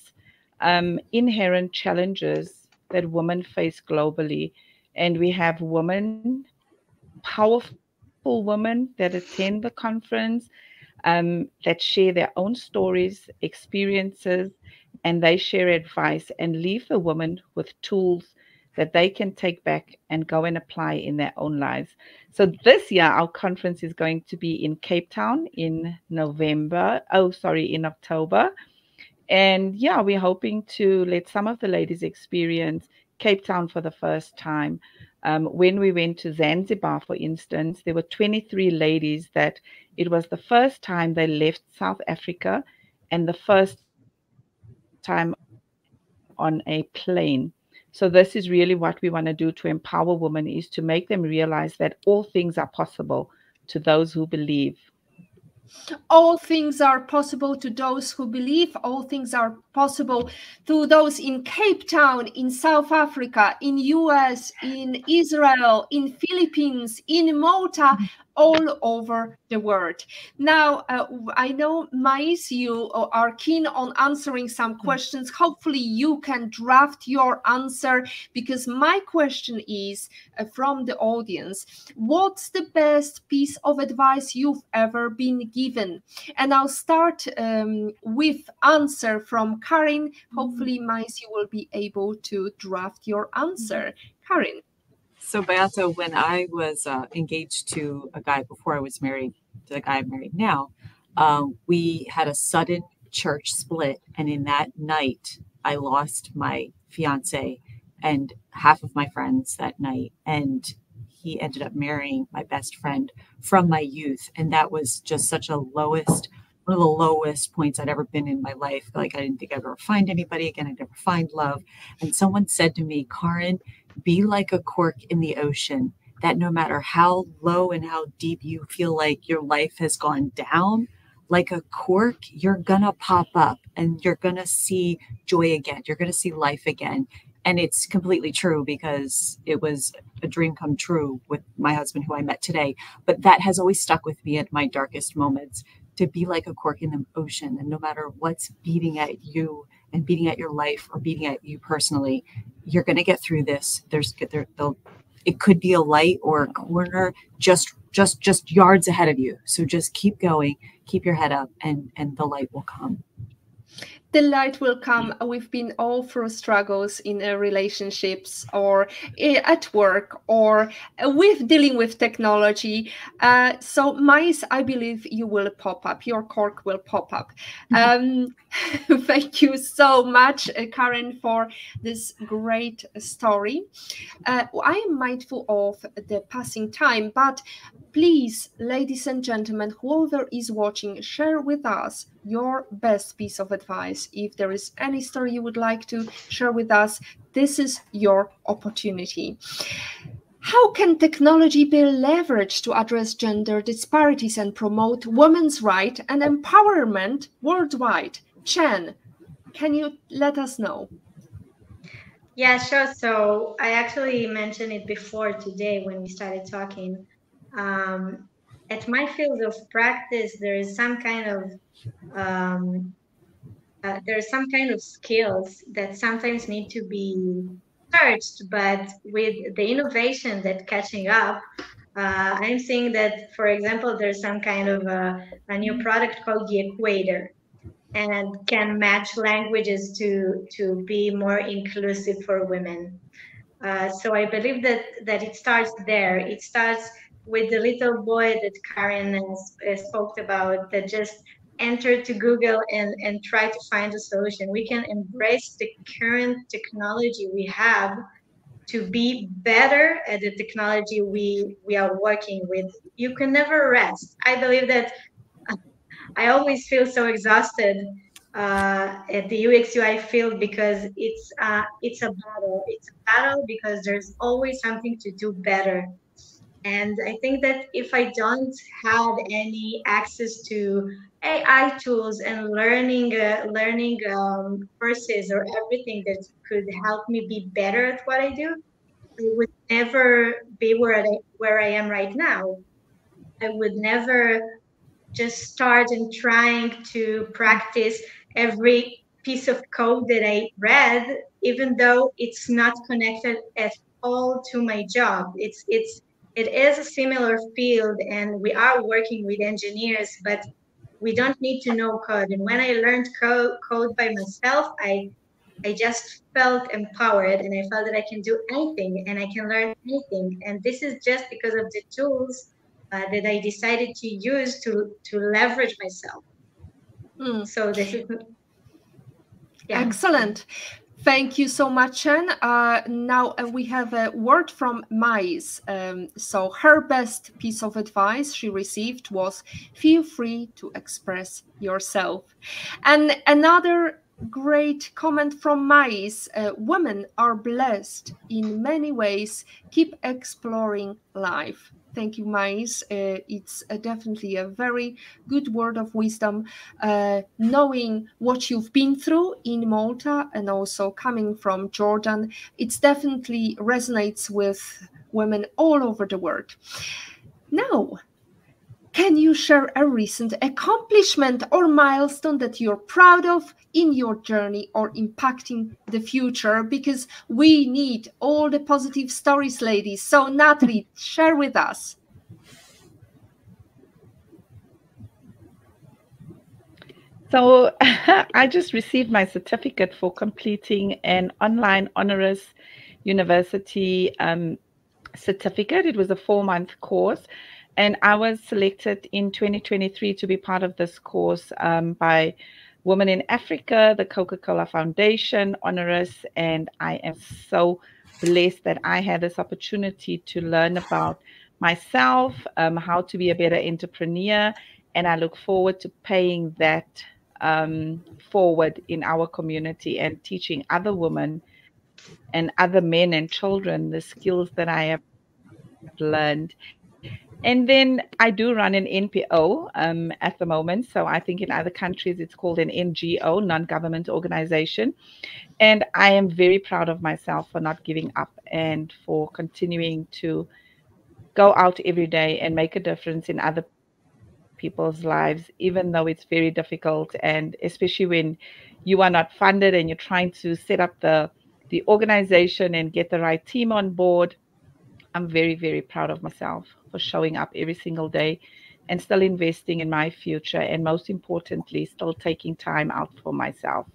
inherent challenges that women face globally. And we have women, powerful women that attend the conference, that share their own stories, experiences, and they share advice and leave the women with tools that they can take back and go and apply in their own lives. So this year, our conference is going to be in Cape Town in October. And yeah, we're hoping to let some of the ladies experience Cape Town for the first time. When we went to Zanzibar, for instance, there were 23 ladies that it was the first time they left South Africa and the first time on a plane. So this is really what we want to do to empower women, is to make them realize that all things are possible to those who believe. All things are possible to those who believe. All things are possible to those in Cape Town, in South Africa, in US, in Israel, in Philippines, in Malta, all over the world. Now, I know, Mais, you are keen on answering some questions. Hopefully you can draft your answer, because my question is from the audience: what's the best piece of advice you've ever been given? And I'll start with answer from Karin. Hopefully, Mais, you will be able to draft your answer. Karin. So, Beata, when I was engaged to a guy before I was married to the guy I'm married now, we had a sudden church split. And in that night, I lost my fiance and half of my friends that night. And he ended up marrying my best friend from my youth. And that was just such one of the lowest points I'd ever been in my life. Like, I didn't think I'd ever find anybody again. I'd never find love. And someone said to me, Karin, be like a cork in the ocean, that no matter how low and how deep you feel like your life has gone down, like a cork, you're gonna pop up and you're gonna see joy again. You're gonna see life again. And it's completely true, because it was a dream come true with my husband, who I met today. But that has always stuck with me at my darkest moments, to be like a cork in the ocean. And no matter what's beating at you and beating at your life or beating at you personally, you're going to get through this. It could be a light or a corner just yards ahead of you. So just keep going, keep your head up, and the light will come. The light will come. We've been all through struggles in relationships, or at work, or with dealing with technology. So, Mais, I believe you will pop up. Your cork will pop up. Thank you so much, Karin, for this great story. I am mindful of the passing time, but please, ladies and gentlemen, whoever is watching, share with us your best piece of advice. If there is any story you would like to share with us, this is your opportunity. How can technology be leveraged to address gender disparities and promote women's rights and empowerment worldwide? Chen, can you let us know? Yeah, sure. So I actually mentioned it before today when we started talking. At my field of practice, there is some kind of there's some kind of skills that sometimes need to be searched, but with the innovation that catching up, I'm seeing that, for example, there's some kind of a new product called the Equator, and can match languages to be more inclusive for women. So I believe that it starts there. It starts with the little boy that Karen spoke about, that just entered to Google and try to find a solution. We can embrace the current technology we have to be better at the technology we are working with. You can never rest. I believe that I always feel so exhausted at the UX UI field, because it's a battle. It's a battle because there's always something to do better. And I think that if I don't have any access to AI tools and learning courses or everything that could help me be better at what I do, I would never be where I am right now. I would never just start and trying to practice every piece of code that I read, even though it's not connected at all to my job. It is a similar field, and we are working with engineers, but we don't need to know code. And when I learned code by myself, I just felt empowered, and I felt that I can do anything and I can learn anything. And this is just because of the tools that I decided to use to leverage myself. So this is excellent. Thank you so much, Chen. Now we have a word from Mais. So her best piece of advice she received was, feel free to express yourself. And another great comment from Mais, women are blessed in many ways. Keep exploring life. Thank you, Mais. It's definitely a very good word of wisdom, knowing what you've been through in Malta and also coming from Jordan. It definitely resonates with women all over the world. Now, can you share a recent accomplishment or milestone that you're proud of in your journey or impacting the future? Because we need all the positive stories, ladies. So Natalie, share with us. So I just received my certificate for completing an online honoris university certificate. It was a 4-month course. And I was selected in 2023 to be part of this course by Women in Africa, the Coca-Cola Foundation, Honoris, and I am so blessed that I had this opportunity to learn about myself, how to be a better entrepreneur, and I look forward to paying that forward in our community and teaching other women and other men and children the skills that I have learned. And then I do run an NPO at the moment. So I think in other countries it's called an NGO, non-government organization. And I am very proud of myself for not giving up and for continuing to go out every day and make a difference in other people's lives, even though it's very difficult. And especially when you are not funded and you're trying to set up the organization and get the right team on board. I'm very, very proud of myself for showing up every single day and still investing in my future, and most importantly, still taking time out for myself.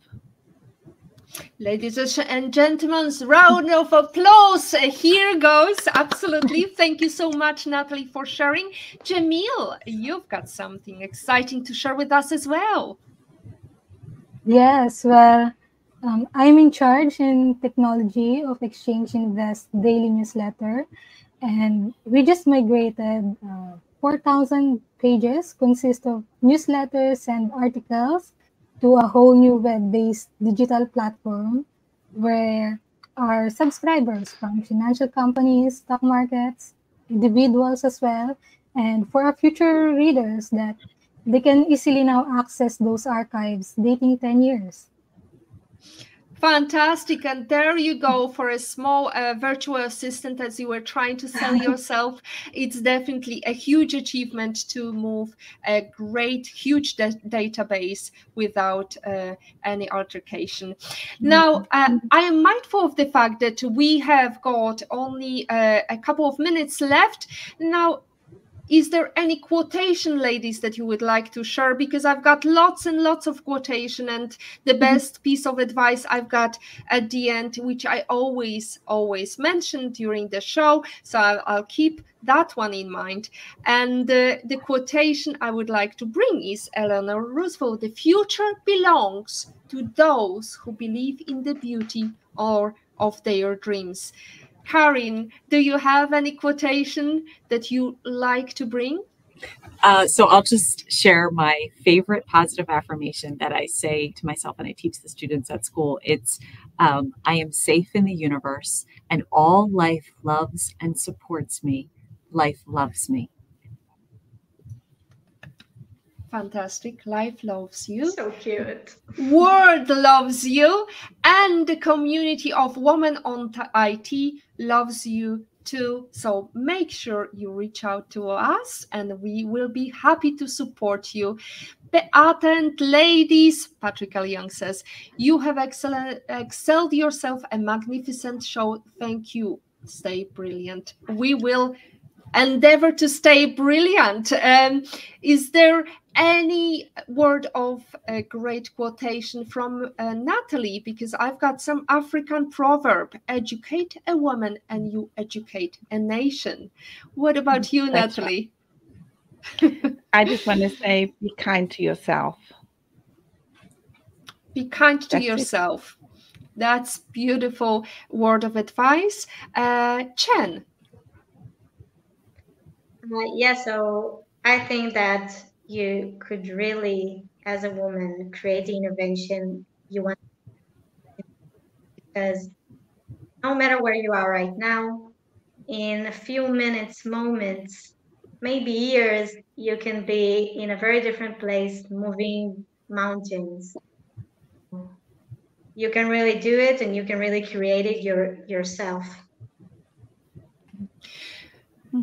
Ladies and gentlemen, round of applause. Here goes. Absolutely. Thank you so much, Natalie, for sharing. Jemille, you've got something exciting to share with us as well. Yes, well, I'm in charge in technology of Exchange Invest daily newsletter, and we just migrated 4,000 pages consist of newsletters and articles to a whole new web-based digital platform where our subscribers from financial companies, stock markets, individuals as well, and for our future readers that they can easily now access those archives dating 10 years. Fantastic. And there you go for a small virtual assistant as you were trying to sell yourself. It's definitely a huge achievement to move a great, huge database without any altercation. Now, I am mindful of the fact that we have got only a couple of minutes left. Now, is there any quotation, ladies, that you would like to share? Because I've got lots and lots of quotation, and the best piece of advice I've got at the end, which I always mention during the show. So I'll keep that one in mind. And the quotation I would like to bring is Eleanor Roosevelt: "The future belongs to those who believe in the beauty of their dreams." Karin, do you have any quotation that you like to bring? So I'll just share my favorite positive affirmation that I say to myself and I teach the students at school. It's, I am safe in the universe and all life loves and supports me. Life loves me. Fantastic. Life loves you. So cute. World loves you. And the community of Women on IT loves you too. So make sure you reach out to us and we will be happy to support you. Beata and ladies, Patrick Young says, you have excelled yourself, a magnificent show. Thank you. Stay brilliant. We will endeavor to stay brilliant. Is there any word of a great quotation from Natalie? Because I've got some African proverb: educate a woman and you educate a nation. What about you, That's Natalie? Right. I just want to say, be kind to yourself. Be kind to yourself. That's beautiful word of advice. Chen. Yeah, so I think that you could really, as a woman, create the intervention you want, because no matter where you are right now, in a few minutes, moments, maybe years, you can be in a very different place, moving mountains. You can really do it, and you can really create it yourself.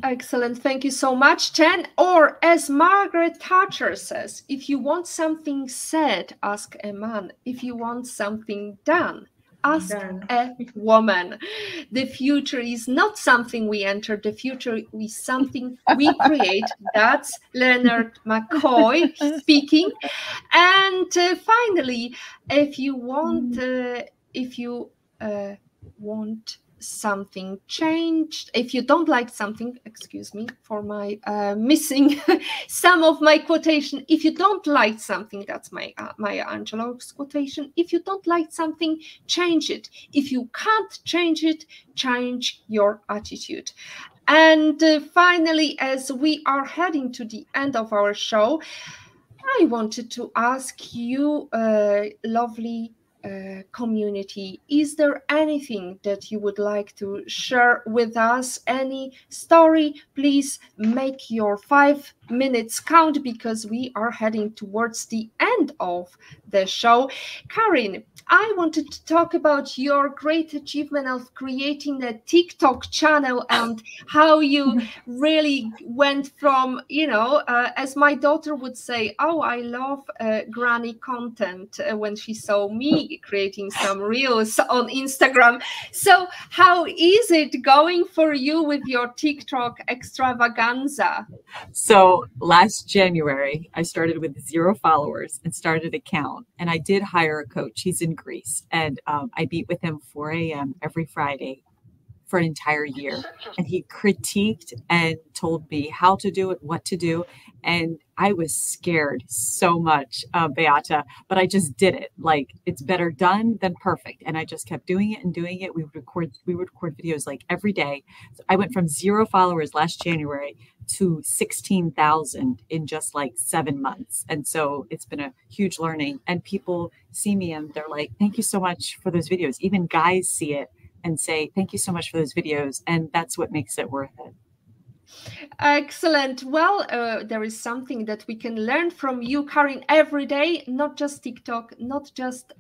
Excellent. Thank you so much, Chen. Or as Margaret Thatcher says, if you want something said, ask a man. If you want something done, ask a woman. The future is not something we enter. The future is something we create. That's Leonard McCoy speaking. And finally, if you want something changed, if you don't like something, excuse me for my missing some of my quotation, if you don't like something, that's my Angelo's quotation: if you don't like something, change it. If you can't change it, change your attitude. And finally, as we are heading to the end of our show, I wanted to ask you, lovely community, is there anything that you would like to share with us? Any story? Please make your 5 minutes count, because we are heading towards the end of the show. Karin, I wanted to talk about your great achievement of creating a TikTok channel and how you really went from, as my daughter would say, oh, I love granny content, when she saw me creating some reels on Instagram. So how is it going for you with your TikTok extravaganza? So last January, I started with 0 followers and started an account. And I did hire a coach. He's in Greece. And I meet with him 4 a.m. every Friday for an entire year. And he critiqued and told me how to do it, what to do. And I was scared so much, Beata, but I just did it. Like, it's better done than perfect. And I just kept doing it and doing it. We would record videos like every day. So I went from 0 followers last January to 16,000 in just like 7 months. And so it's been a huge learning. And people see me and they're like, thank you so much for those videos. Even guys see it and say, thank you so much for those videos. And that's what makes it worth it. Excellent. Well, there is something that we can learn from you, Karin, every day, not just TikTok, not just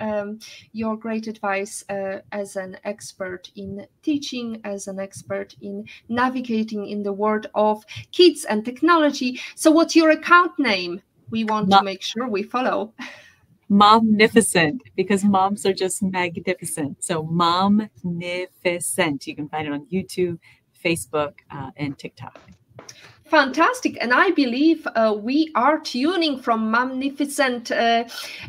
your great advice as an expert in teaching, as an expert in navigating in the world of kids and technology. So what's your account name? We want to make sure we follow. Momnificent, because moms are just magnificent. So Momnificent. You can find it on YouTube, Facebook, and TikTok. Fantastic. And I believe we are tuning from magnificent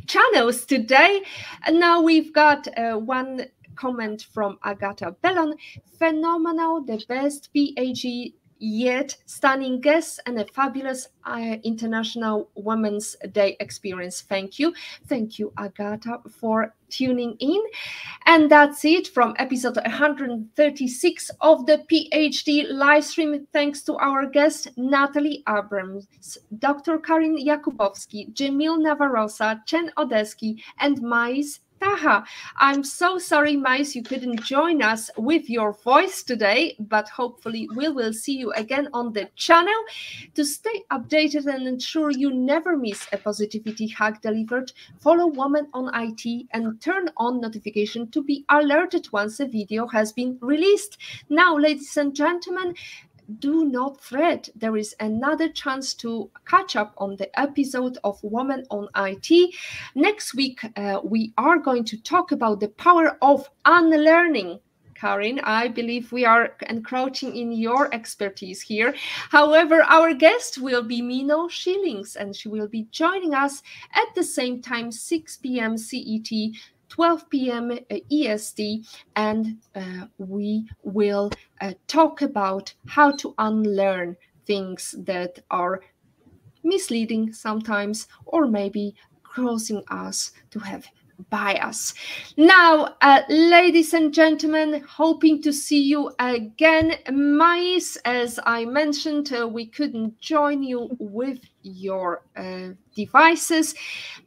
channels today. And now we've got one comment from Agata Bellon. Phenomenal, the best PhD yet, stunning guests and a fabulous International Women's Day experience. Thank you. Thank you, Agata, for tuning in. And that's it from episode 136 of the PhD live stream. Thanks to our guests, Natalie Abrahams, Dr. Karin Jakubowski, Jemille Navarosa, Chen Odesky, and Mais Taha. I'm so sorry, Mais, you couldn't join us with your voice today, but hopefully we will see you again on the channel. To stay updated and ensure you never miss a positivity hack delivered, follow Woman on IT and turn on notification to be alerted once a video has been released. Now, ladies and gentlemen, do not fret. There is another chance to catch up on the episode of Woman on IT. Next week, we are going to talk about the power of unlearning. Karin, I believe we are encroaching in your expertise here. However, our guest will be Mino Schillings, and she will be joining us at the same time, 6 p.m. CET, 12 p.m. EST, and we will talk about how to unlearn things that are misleading sometimes, or maybe causing us to have bias. Now, ladies and gentlemen, hoping to see you again. Mais, as I mentioned, we couldn't join you with your devices.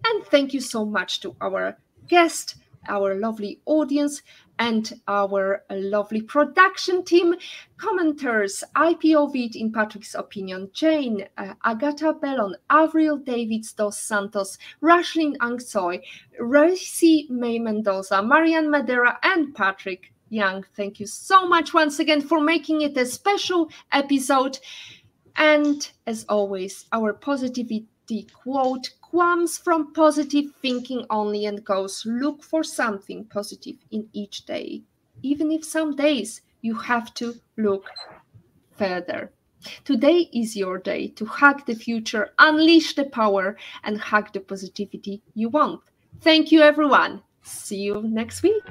And thank you so much to our guest, our lovely audience, and our lovely production team. Commenters, IPOV in Patrick's opinion, Jane, Agata Bellon, Avril Davids dos Santos, Rashlyn Angsoy, Rosie May Mendoza, Marianne Madera, and Patrick Young. Thank you so much once again for making it a special episode. And as always, our positivity quote comes from positive thinking only and goes, look for something positive in each day, even if some days you have to look further. Today is your day to hack the future, unleash the power, and hack the positivity you want. Thank you, everyone. See you next week.